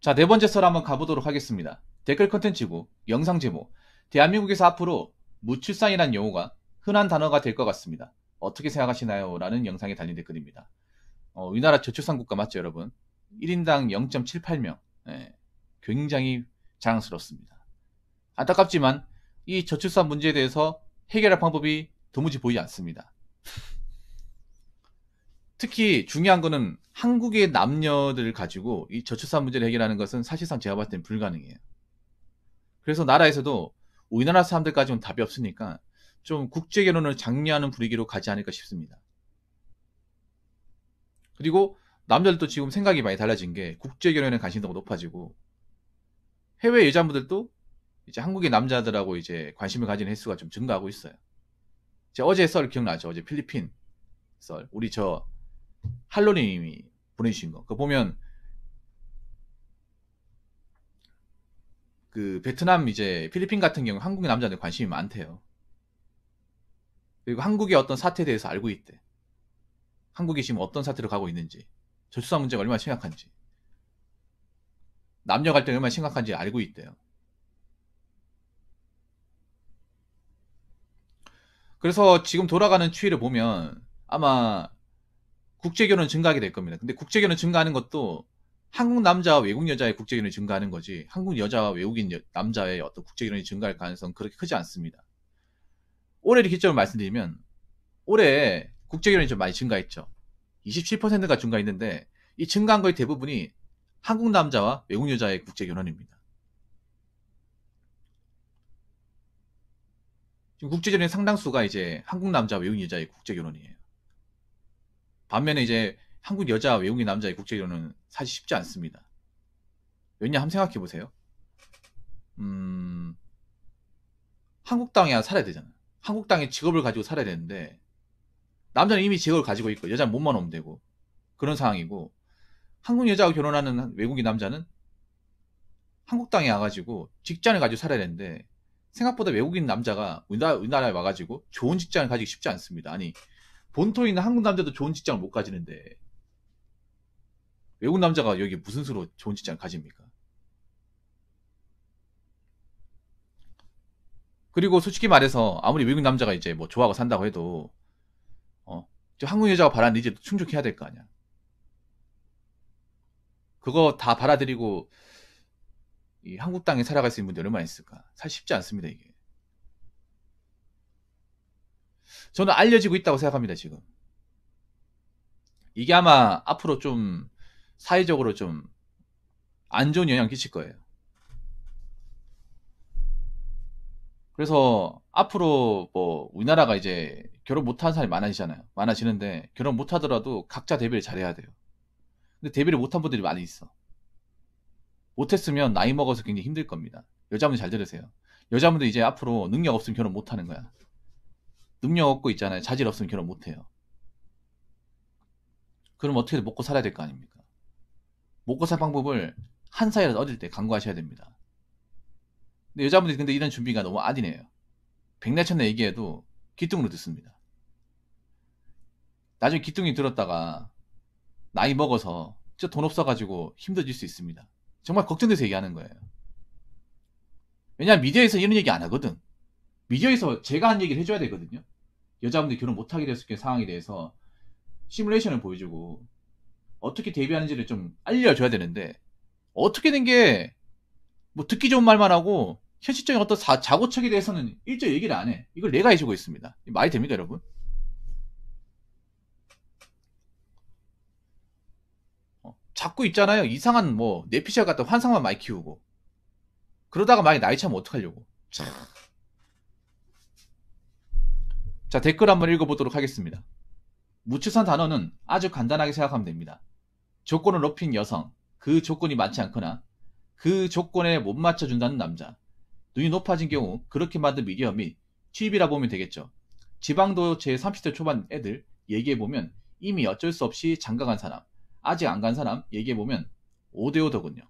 자, 네 번째 썰 한번 가보도록 하겠습니다. 댓글 컨텐츠고 영상 제목. 대한민국에서 앞으로 무출산이란 용어가 흔한 단어가 될 것 같습니다. 어떻게 생각하시나요? 라는 영상에 달린 댓글입니다. 우리나라 저출산 국가 맞죠, 여러분? 1인당 0.78명. 굉장히 자랑스럽습니다. 안타깝지만 이 저출산 문제에 대해서 해결할 방법이 도무지 보이지 않습니다. 특히 중요한 거는 한국의 남녀들을 가지고 이 저출산 문제를 해결하는 것은 사실상 제가 봤을 땐 불가능해요. 그래서 나라에서도 우리나라 사람들까지는 답이 없으니까 좀 국제결혼을 장려하는 분위기로 가지 않을까 싶습니다. 그리고 남자들도 지금 생각이 많이 달라진 게 국제결혼에 관심도가 높아지고 해외 여자분들도 이제 한국의 남자들하고 이제 관심을 가지는 횟수가 좀 증가하고 있어요. 제가 어제 썰 기억나죠? 어제 필리핀 썰. 우리 저 할로님이 보내주신 거. 그거 보면 그 베트남 이제 필리핀 같은 경우 한국의 남자들 관심이 많대요. 그리고 한국의 어떤 사태에 대해서 알고 있대. 한국이 지금 어떤 사태로 가고 있는지, 저출산 문제가 얼마나 심각한지, 남녀 갈등이 얼마나 심각한지 알고 있대요. 그래서 지금 돌아가는 추이를 보면 아마 국제결혼 증가하게 될 겁니다. 근데 국제결혼 증가하는 것도 한국 남자와 외국 여자의 국제결혼이 증가하는 거지 한국 여자와 외국인 남자의 어떤 국제결혼이 증가할 가능성은 그렇게 크지 않습니다. 올해를 기점으로 말씀드리면 올해 국제결혼이 좀 많이 증가했죠. 27%가 증가했는데 이 증가한 거의 대부분이 한국 남자와 외국 여자의 국제결혼입니다. 지금 국제결혼의 상당수가 이제 한국 남자, 외국 여자의 국제결혼이에요. 반면에 이제 한국 여자, 외국인 남자의 국제결혼은 사실 쉽지 않습니다. 왜냐 한번 생각해 보세요. 한국 땅에 살아야 되잖아. 한국 땅에 직업을 가지고 살아야 되는데 남자는 이미 직업을 가지고 있고 여자는 몸만 오면 되고 그런 상황이고 한국 여자와 결혼하는 외국인 남자는 한국 땅에 와가지고 직장을 가지고 살아야 되는데 생각보다 외국인 남자가 우리나라에 와가지고 좋은 직장을 가지기 쉽지 않습니다. 아니 본토에 있는 한국 남자도 좋은 직장을 못 가지는데 외국 남자가 여기 무슨 수로 좋은 직장을 가집니까? 그리고 솔직히 말해서 아무리 외국 남자가 이제 뭐 좋아하고 산다고 해도 한국 여자가 바라는 니즈도 충족해야 될 거 아니야. 그거 다 받아들이고 이 한국 땅에 살아갈 수 있는 분들이 얼마나 있을까? 사실 쉽지 않습니다, 이게. 저는 알려지고 있다고 생각합니다, 지금. 이게 아마 앞으로 좀 사회적으로 좀 안 좋은 영향을 끼칠 거예요. 그래서 앞으로 뭐 우리나라가 이제 결혼 못하는 사람이 많아지잖아요. 많아지는데 결혼 못하더라도 각자 대비를 잘해야 돼요. 근데 대비를 못한 분들이 많이 있어. 못했으면 나이 먹어서 굉장히 힘들 겁니다. 여자분들 잘 들으세요. 여자분들 이제 앞으로 능력 없으면 결혼 못하는 거야. 능력 없고 있잖아요. 자질 없으면 결혼 못해요. 그럼 어떻게든 먹고 살아야 될 거 아닙니까? 먹고 살 방법을 한 살이라도 얻을 때 강구하셔야 됩니다. 근데 여자분들이 근데 이런 준비가 너무 아디네요. 백내천내 얘기해도 기뚱으로 듣습니다. 나중에 기뚱이 들었다가 나이 먹어서 진짜 돈 없어가지고 힘들어질 수 있습니다. 정말 걱정돼서 얘기하는 거예요. 왜냐면 미디어에서 이런 얘기 안 하거든. 미디어에서 제가 한 얘기를 해줘야 되거든요. 여자분들이 결혼 못하게 됐을 때 상황에 대해서 시뮬레이션을 보여주고 어떻게 대비하는지를 좀 알려줘야 되는데 어떻게 된 게 뭐 듣기 좋은 말만 하고 현실적인 어떤 자고척에 대해서는 일절 얘기를 안 해. 이걸 내가 해주고 있습니다. 말이 됩니까, 여러분? 자꾸 있잖아요. 이상한 뭐 뇌피셜 같은 환상만 많이 키우고 그러다가 만약에 나이 차면 어떡하려고. 자, 댓글 한번 읽어보도록 하겠습니다. 무추산 단어는 아주 간단하게 생각하면 됩니다. 조건을 높인 여성, 그 조건이 많지 않거나 그 조건에 못 맞춰준다는 남자, 눈이 높아진 경우 그렇게 만든 미디어 및 TV라 보면 되겠죠. 지방도 제 30대 초반 애들 얘기해보면 이미 어쩔 수 없이 장가간 사람, 아직 안 간 사람 얘기해보면 5대5더군요.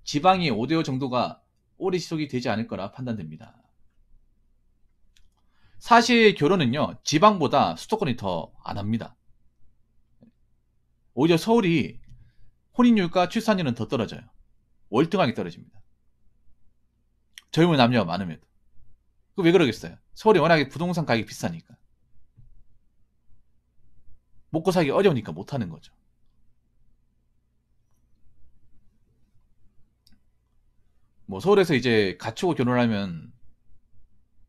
지방이 5대5 정도가 오래 지속이 되지 않을 거라 판단됩니다. 사실 결혼은요, 지방보다 수도권이 더 안 합니다. 오히려 서울이 혼인율과 출산율은 더 떨어져요. 월등하게 떨어집니다. 젊은 남녀가 많음에도. 왜 그러겠어요? 서울이 워낙에 부동산 가격이 비싸니까. 먹고 살기 어려우니까 못하는 거죠. 뭐 서울에서 이제 갖추고 결혼하면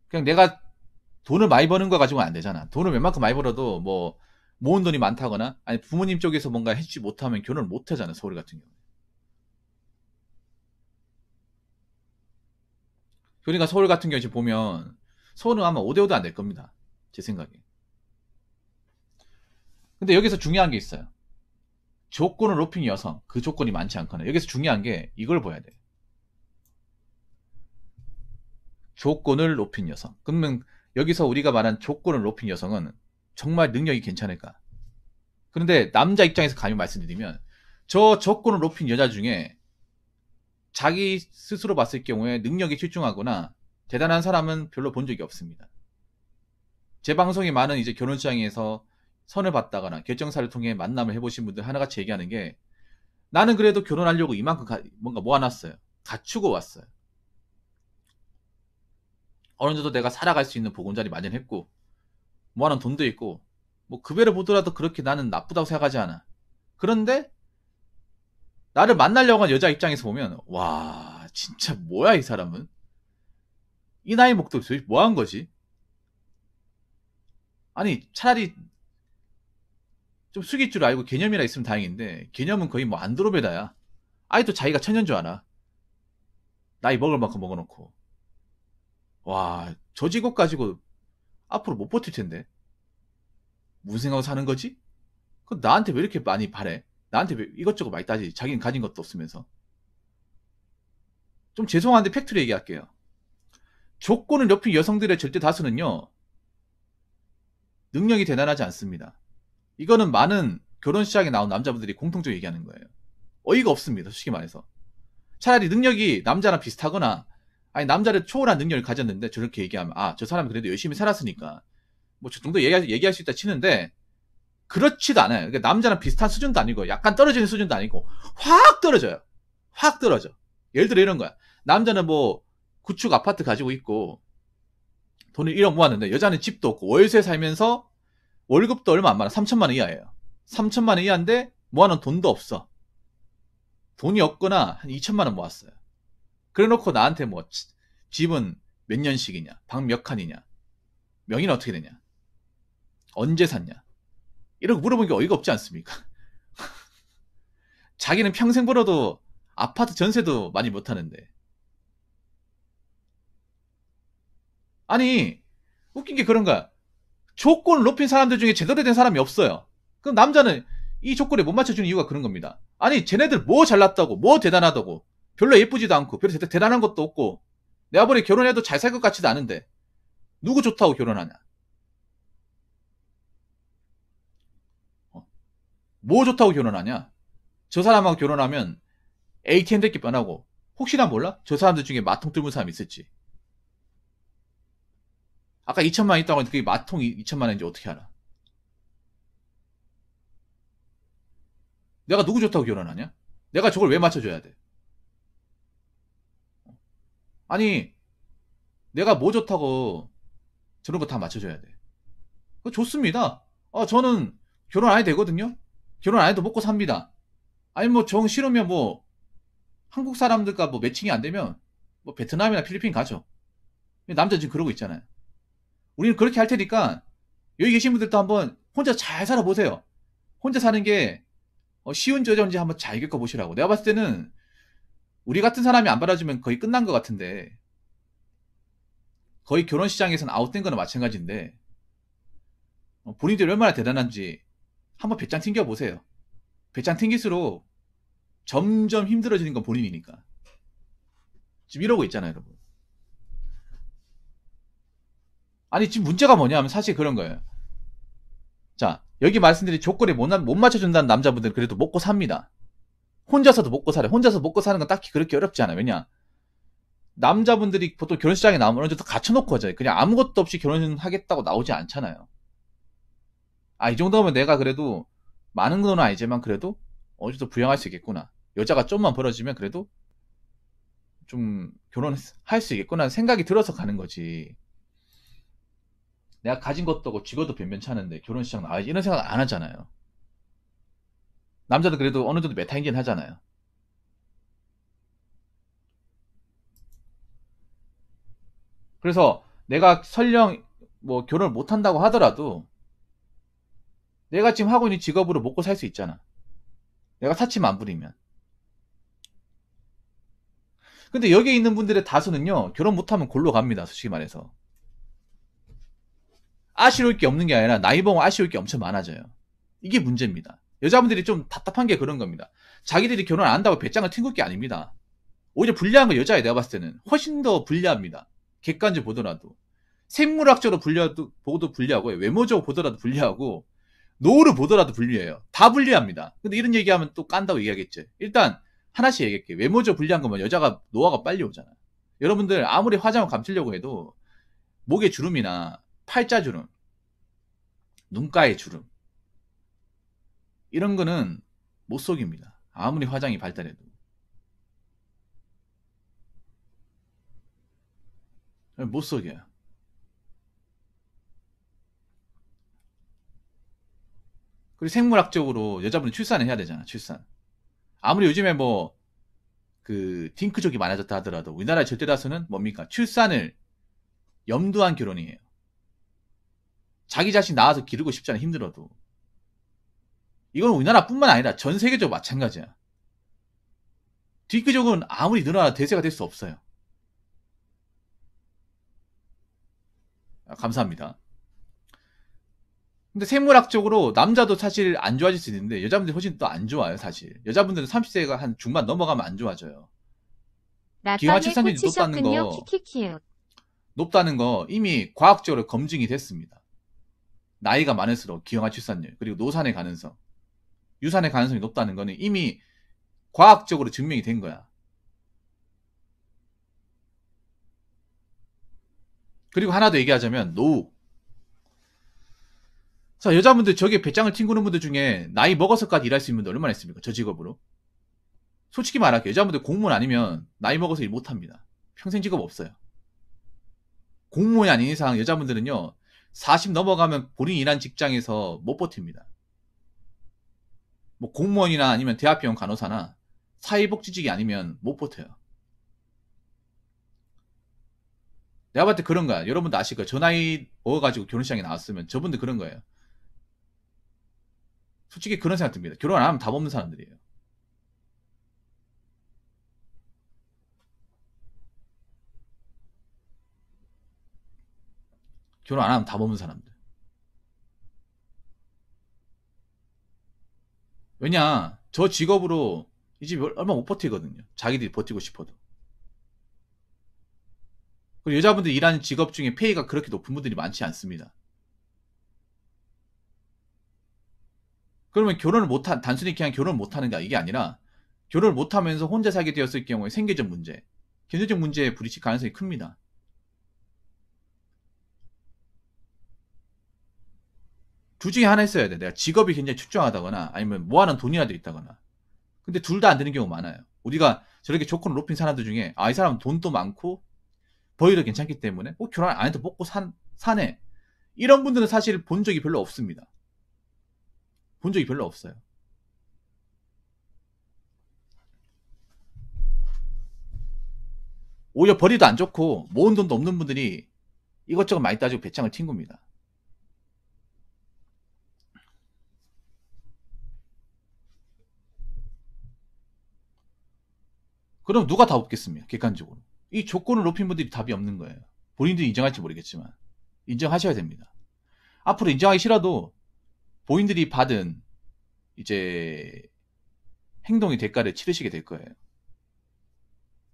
그냥 내가 돈을 많이 버는 거 가지고는 안 되잖아. 돈을 웬만큼 많이 벌어도 뭐 모은 돈이 많다거나 아니 부모님 쪽에서 뭔가 해주지 못하면 결혼을 못 하잖아. 서울 같은 경우. 그러니까 서울 같은 경우 지금 보면 서울은 아마 5대5도 안 될 겁니다. 제 생각에. 근데 여기서 중요한 게 있어요. 조건을 높인 여성, 그 조건이 많지 않거나 여기서 중요한 게 이걸 봐야 돼요. 조건을 높인 여성. 그러면 여기서 우리가 말한 조건을 높인 여성은 정말 능력이 괜찮을까? 그런데 남자 입장에서 감히 말씀드리면 저 조건을 높인 여자 중에 자기 스스로 봤을 경우에 능력이 출중하거나 대단한 사람은 별로 본 적이 없습니다. 제 방송에 많은 이제 결혼시장에서 선을 봤다거나 결정사를 통해 만남을 해보신 분들 하나같이 얘기하는 게 나는 그래도 결혼하려고 이만큼 뭔가 모아놨어요. 갖추고 왔어요. 어느 정도 내가 살아갈 수 있는 보금자리 마련했고 모아놓은 돈도 있고 뭐 그 배를 보더라도 그렇게 나는 나쁘다고 생각하지 않아. 그런데 나를 만나려고 한 여자 입장에서 보면 와 진짜 뭐야 이 사람은 이 나이 먹도 뭐 한 거지? 아니 차라리 좀 숙일 줄 알고 개념이라 있으면 다행인데 개념은 거의 뭐 안드로메다야. 아직도 자기가 천년 줄 알아. 나이 먹을 만큼 먹어놓고 와 저 직업 가지고 앞으로 못 버틸 텐데 무슨 생각으로 사는 거지? 그 나한테 왜 이렇게 많이 바래? 나한테 왜 이것저것 많이 따지? 자기는 가진 것도 없으면서. 좀 죄송한데 팩트로 얘기할게요. 조건을 높인 여성들의 절대 다수는요. 능력이 대단하지 않습니다. 이거는 많은 결혼 시장에 나온 남자분들이 공통적으로 얘기하는 거예요. 어이가 없습니다. 솔직히 말해서. 차라리 능력이 남자랑 비슷하거나 아니 남자를 초월한 능력을 가졌는데 저렇게 얘기하면 아 저 사람은 그래도 열심히 살았으니까 뭐 저 정도 얘기할 수 있다 치는데 그렇지도 않아요. 그러니까 남자랑 비슷한 수준도 아니고 약간 떨어지는 수준도 아니고 확 떨어져요. 확 떨어져. 예를 들어 이런 거야. 남자는 뭐 구축 아파트 가지고 있고 돈을 1억 모았는데 여자는 집도 없고 월세 살면서 월급도 얼마 안 많아. 3천만 원 이하예요. 3천만 원 이하인데 모아놓은 돈도 없어. 돈이 없거나 한 2천만 원 모았어요. 그래 놓고 나한테 뭐 집은 몇 년씩이냐, 방 몇 칸이냐, 명의는 어떻게 되냐, 언제 샀냐 이러고 물어보는 게 어이가 없지 않습니까? 자기는 평생 벌어도 아파트 전세도 많이 못하는데. 아니 웃긴 게 그런 거야. 조건을 높인 사람들 중에 제대로 된 사람이 없어요. 그럼 남자는 이 조건에 못 맞춰주는 이유가 그런 겁니다. 아니 쟤네들 뭐 잘났다고 뭐 대단하다고 별로 예쁘지도 않고 별로 대단한 것도 없고 내가 보니 결혼해도 잘 살 것 같지도 않은데 누구 좋다고 결혼하냐? 뭐 좋다고 결혼하냐? 저 사람하고 결혼하면 ATM 될게 뻔하고 혹시나 몰라? 저 사람들 중에 마통 뚫는 사람 있을지. 아까 2천만 원 있다고 했는데 그게 마통이 2천만 원인지 어떻게 알아? 내가 누구 좋다고 결혼하냐? 내가 저걸 왜 맞춰줘야 돼? 아니 내가 뭐 좋다고 저런 거 다 맞춰줘야 돼. 그거 좋습니다. 저는 결혼 안 해도 되거든요. 결혼 안 해도 먹고 삽니다. 아니 뭐 정 싫으면 뭐 한국 사람들과 뭐 매칭이 안 되면 뭐 베트남이나 필리핀 가죠. 남자 지금 그러고 있잖아요. 우리는 그렇게 할 테니까 여기 계신 분들도 한번 혼자 잘 살아보세요. 혼자 사는 게 쉬운 저전지 한번 잘 겪어보시라고. 내가 봤을 때는 우리 같은 사람이 안 받아주면 거의 끝난 것 같은데 거의 결혼시장에서는 아웃된 거나 마찬가지인데 본인들이 얼마나 대단한지 한번 배짱 튕겨보세요. 배짱 튕길수록 점점 힘들어지는 건 본인이니까. 지금 이러고 있잖아요, 여러분. 아니 지금 문제가 뭐냐면 사실 그런 거예요. 자 여기 말씀드린 조건에 못 맞춰준다는 남자분들은 그래도 먹고 삽니다. 혼자서도 먹고 살아요. 혼자서 먹고 사는 건 딱히 그렇게 어렵지 않아요. 왜냐 남자분들이 보통 결혼시장에 나오면 어느 정도 갖춰놓고 하잖아요. 그냥 아무것도 없이 결혼하겠다고 나오지 않잖아요. 이 정도면 내가 그래도 많은 건 아니지만 그래도 어느 정도 부양할 수 있겠구나. 여자가 좀만 벌어지면 그래도 좀 결혼할 수 있겠구나 생각이 들어서 가는 거지. 내가 가진 것도 없고 죽어도 변변찮은데 결혼 시장 나와야지 이런 생각 안 하잖아요. 남자도 그래도 어느 정도 메타인진 하잖아요. 그래서 내가 설령 뭐 결혼을 못 한다고 하더라도 내가 지금 하고 있는 직업으로 먹고 살 수 있잖아. 내가 사치만 안 부리면. 근데 여기에 있는 분들의 다수는요, 결혼 못하면 골로 갑니다. 솔직히 말해서. 아쉬울 게 없는 게 아니라 나이 먹으면 아쉬울 게 엄청 많아져요. 이게 문제입니다. 여자분들이 좀 답답한 게 그런 겁니다. 자기들이 결혼 안 한다고 배짱을 튕길 게 아닙니다. 오히려 불리한 건 여자예요. 내가 봤을 때는 훨씬 더 불리합니다. 객관적으로 보더라도 생물학적으로 보도 불리하고요. 외모적으로 보더라도 불리하고 노후를 보더라도 불리해요. 다 불리합니다. 근데 이런 얘기하면 또 깐다고 얘기하겠죠. 일단 하나씩 얘기할게요. 외모적으로 불리한 거면 여자가 노화가 빨리 오잖아. 여러분들 아무리 화장을 감추려고 해도 목의 주름이나 팔자주름, 눈가의 주름 이런 거는 못 속입니다. 아무리 화장이 발달해도. 못 속여요. 그리고 생물학적으로 여자분이 출산을 해야 되잖아. 출산. 아무리 요즘에 뭐 그 딩크족이 많아졌다 하더라도 우리나라의 절대 다수는 뭡니까? 출산을 염두한 결혼이에요. 자기 자신 낳아서 기르고 싶잖아. 힘들어도. 이건 우리나라뿐만 아니라 전 세계적으로 마찬가지야. 딩크족은 아무리 늘어나 대세가 될 수 없어요. 감사합니다. 근데 생물학적으로 남자도 사실 안 좋아질 수 있는데 여자분들이 훨씬 더 안 좋아요. 사실 여자분들은 30세가 한 중반 넘어가면 안 좋아져요. 기형아 출산율이 높다는 거 이미 과학적으로 검증이 됐습니다. 나이가 많을수록 기형아 출산율 그리고 노산의 가능성, 유산의 가능성이 높다는 거는 이미 과학적으로 증명이 된 거야. 그리고 하나 더 얘기하자면 노후. 자, 여자분들 저게 배짱을 튕기는 분들 중에 나이 먹어서까지 일할 수 있는 분들 얼마나 있습니까? 저 직업으로. 솔직히 말할게요. 여자분들 공무원 아니면 나이 먹어서 일 못합니다. 평생 직업 없어요. 공무원이 아닌 이상 여자분들은요. 40 넘어가면 본인이 일한 직장에서 못 버팁니다. 뭐 공무원이나 아니면 대학병원 간호사나 사회복지직이 아니면 못 버텨요. 내가 봤을 때 그런 거야. 여러분도 아실 거예요. 저 나이 먹어가지고 결혼시장에 나왔으면 저분들 그런 거예요. 솔직히 그런 생각 듭니다. 결혼 안 하면 답 없는 사람들이에요. 결혼 안 하면 답 없는 사람들. 왜냐, 저 직업으로 이 집 얼마 못 버티거든요. 자기들이 버티고 싶어도. 그리고 여자분들이 일하는 직업 중에 페이가 그렇게 높은 분들이 많지 않습니다. 그러면 결혼을 못한, 단순히 그냥 결혼을 못하는 게 이게 아니라 결혼을 못하면서 혼자 살게 되었을 경우에 생계적 문제, 경제적 문제에 부딪힐 가능성이 큽니다. 둘 중에 하나 있어야 돼. 내가 직업이 굉장히 출중하다거나 아니면 모아놓은 돈이라도 있다거나. 근데 둘 다 안 되는 경우 많아요. 우리가 저렇게 조건을 높인 사람들 중에 이 사람은 돈도 많고 벌이도 괜찮기 때문에 결혼 안 해도 먹고 사네. 이런 분들은 사실 본 적이 별로 없습니다. 본 적이 별로 없어요. 오히려 벌이도 안 좋고 모은 돈도 없는 분들이 이것저것 많이 따지고 배짱을 튕깁니다. 그럼 누가 다 없겠습니까? 객관적으로. 이 조건을 높인 분들이 답이 없는 거예요. 본인들이 인정할지 모르겠지만 인정하셔야 됩니다. 앞으로 인정하기 싫어도 본인들이 받은 이제 행동의 대가를 치르시게 될 거예요.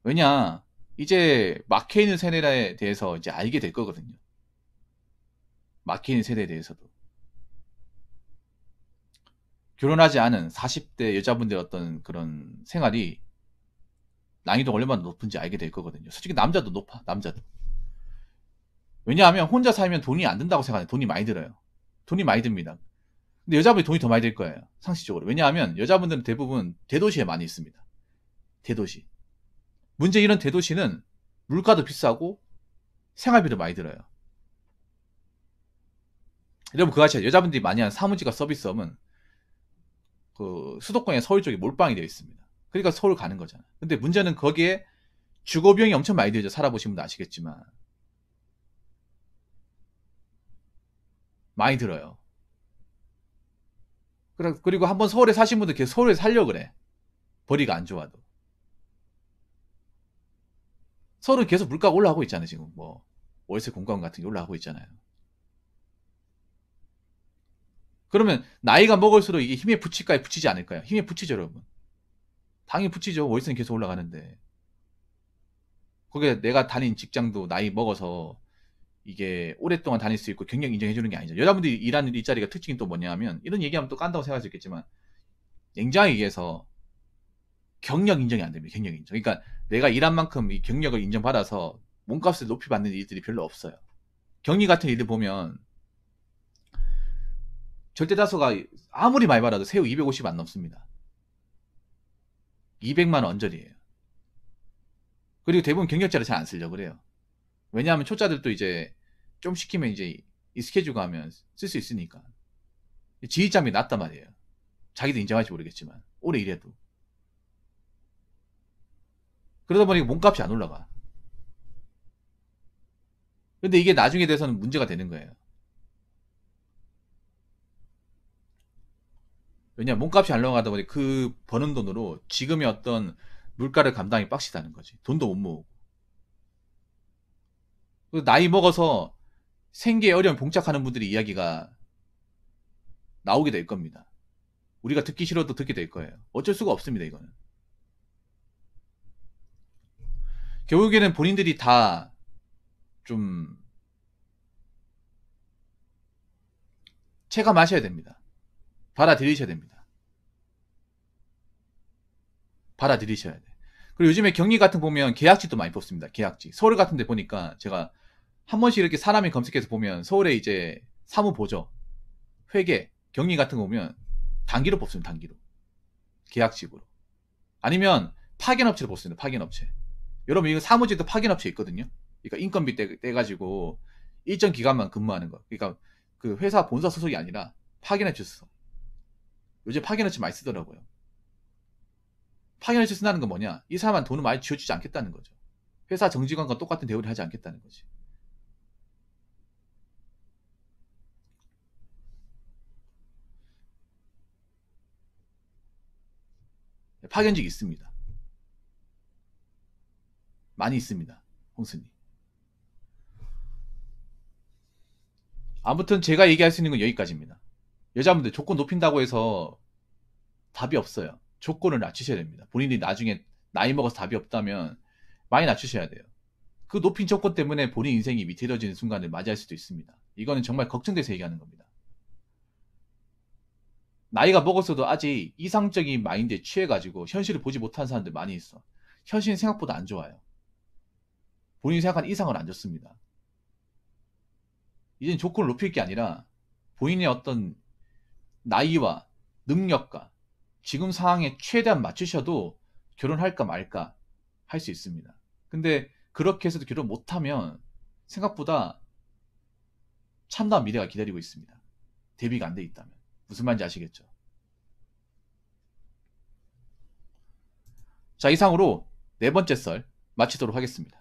왜냐, 이제 막혀있는 세대에 대해서 이제 알게 될 거거든요. 막혀있는 세대에 대해서도. 결혼하지 않은 40대 여자분들 어떤 그런 생활이 난이도가 얼마나 높은지 알게 될 거거든요. 솔직히 남자도 높아, 남자도. 왜냐하면 혼자 살면 돈이 안 든다고 생각해요. 돈이 많이 들어요. 돈이 많이 듭니다. 근데 여자분이 돈이 더 많이 들 거예요. 상식적으로. 왜냐하면 여자분들은 대부분 대도시에 많이 있습니다. 대도시. 문제 이런 대도시는 물가도 비싸고 생활비도 많이 들어요. 여러분 그거 아시죠? 여자분들이 많이 하는 사무직과 서비스업은 그 수도권의 서울 쪽에 몰빵이 되어 있습니다. 그러니까 서울 가는 거잖아. 근데 문제는 거기에 주거 비용이 엄청 많이 들죠. 살아보신 분도 아시겠지만. 많이 들어요. 그리고 한번 서울에 사신 분들 계속 서울에 살려고 그래. 벌이가 안 좋아도. 서울은 계속 물가가 올라가고 있잖아요. 지금 뭐 월세 공과금 같은 게 올라가고 있잖아요. 그러면 나이가 먹을수록 이게 힘에 붙일까요? 붙이지 않을까요? 힘에 붙이죠, 여러분. 당연히 붙이죠. 월세는 계속 올라가는데. 거기에 내가 다닌 직장도 나이 먹어서 이게 오랫동안 다닐 수 있고 경력 인정해주는 게 아니죠. 여자분들이 일하는 일자리가 특징이 또 뭐냐면 이런 얘기하면 또 깐다고 생각할 수 있겠지만 냉정하게 얘기해서 경력 인정이 안 됩니다. 경력 인정. 그러니까 내가 일한 만큼 이 경력을 인정받아서 몸값을 높이 받는 일들이 별로 없어요. 경리 같은 일을 보면 절대 다수가 아무리 많이 받아도 세후 250 안 넘습니다. 200만 원 언저리예요. 그리고 대부분 경력자를 잘 안 쓰려고 그래요. 왜냐하면 초짜들도 이제 좀 시키면 이제 이 스케줄 가면 쓸 수 있으니까. 지휘짬이 낮단 말이에요. 자기도 인정할지 모르겠지만 오래 일해도. 그러다 보니까 몸값이 안 올라가. 근데 이게 나중에 돼서는 문제가 되는 거예요. 왜냐면 몸값이 안 올라가다 보니 그 버는 돈으로 지금의 어떤 물가를 감당이 빡시다는 거지. 돈도 못 모으고. 나이 먹어서 생계에 어려움 봉착하는 분들이 이야기가 나오게 될 겁니다. 우리가 듣기 싫어도 듣게 될 거예요. 어쩔 수가 없습니다, 이거는. 결국에는 본인들이 다 좀 체감하셔야 됩니다. 받아들이셔야 됩니다. 받아들이셔야 돼. 그리고 요즘에 경리 같은 거 보면 계약직도 많이 뽑습니다. 계약직. 서울 같은 데 보니까 제가 한 번씩 이렇게 사람이 검색해서 보면 서울에 이제 사무보조, 회계, 경리 같은 거 보면 단기로 뽑습니다. 단기로. 계약직으로. 아니면 파견업체로 뽑습니다. 파견업체. 여러분 이거 사무직도 파견업체 있거든요. 그러니까 인건비 떼가지고 일정 기간만 근무하는 거. 그러니까 그 회사 본사 소속이 아니라 파견업체 소속. 요즘 파견업체 많이 쓰더라고요. 파견업체 쓴다는 건 뭐냐? 이 사람한 돈을 많이 쥐어주지 않겠다는 거죠. 회사 정직원과 똑같은 대우를 하지 않겠다는 거지. 파견직 있습니다. 많이 있습니다. 홍수님. 아무튼 제가 얘기할 수 있는 건 여기까지입니다. 여자분들 조건 높인다고 해서 답이 없어요. 조건을 낮추셔야 됩니다. 본인이 나중에 나이 먹어서 답이 없다면 많이 낮추셔야 돼요. 그 높인 조건 때문에 본인 인생이 위태로워지는 순간을 맞이할 수도 있습니다. 이거는 정말 걱정돼서 얘기하는 겁니다. 나이가 먹었어도 아직 이상적인 마인드에 취해가지고 현실을 보지 못하는 사람들 많이 있어. 현실은 생각보다 안 좋아요. 본인이 생각한 이상은 안 좋습니다. 이젠 조건을 높일 게 아니라 본인의 어떤 나이와 능력과 지금 상황에 최대한 맞추셔도 결혼할까 말까 할 수 있습니다. 근데 그렇게 해서도 결혼 못하면 생각보다 참다운 미래가 기다리고 있습니다. 대비가 안 돼 있다면. 무슨 말인지 아시겠죠? 자, 이상으로 네 번째 썰 마치도록 하겠습니다.